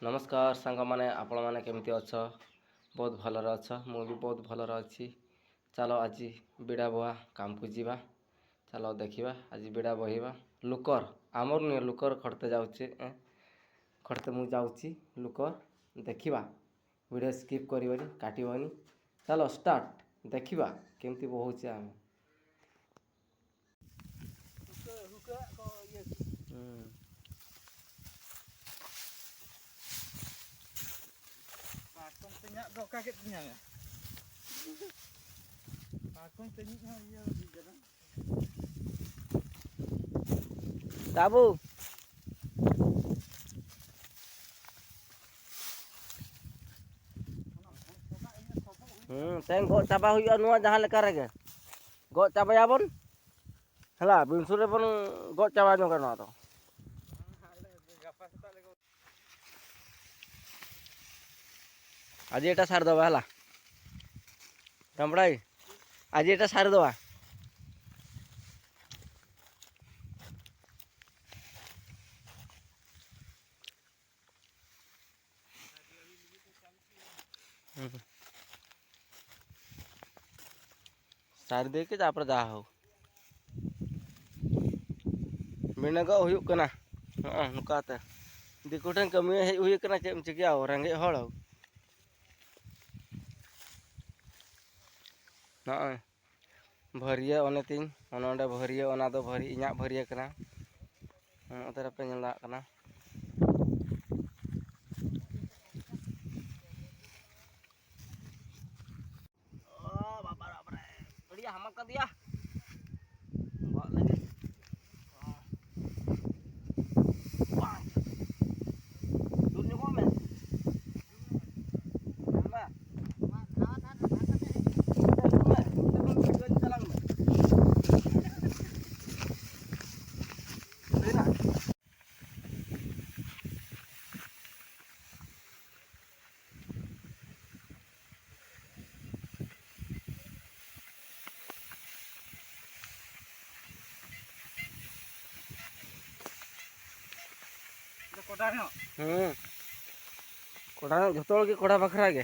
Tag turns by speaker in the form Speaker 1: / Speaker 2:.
Speaker 1: नमस्कार सांग मैंने आपण मैंने केमती अछ बहुत भलर अछ मु भी बहुत भलर अच्छी चलो आज बिड़ा बुआ काम को जीवा चलो देखा आज बिड़ा बहिबा लुकर आमर नुहे लुकर खड़ते जाऊे खड़ते मु जाऊँगी लुकर देखा वीडियो स्किप करनी काटबनी चलो स्टार्ट देखा केमती बहुचे आम
Speaker 2: Pakong tenyak kau kaget tenyak ya. Pakong tenyaknya iya di jalan.
Speaker 1: बाबू तें गो चाबा हुआ नुआ जहाँ लेकर रे गो चाबायाबन हला बिनसुरे बन गो चाबा नो करना तो आज एटा सार दबा हला टमड़ाई आज एटा सार दबा सार दे के तापर जा हो मिनगा हुयुक कना नुकाते दिको ठन कमी हेज हुई कना चेम चिकिया रेंगे हड़ भरिया ओने तीन ओने भरिया ओना दो भरी इᱧᱟᱜ भरिया कना उधर पे नेला कना ओ बाबा बाबा रे बढ़िया हमक कर दिया बहुत लगे दूर निको में
Speaker 2: कोड़ा नो
Speaker 1: कोड़ा जो के कोड़ा बखरा गे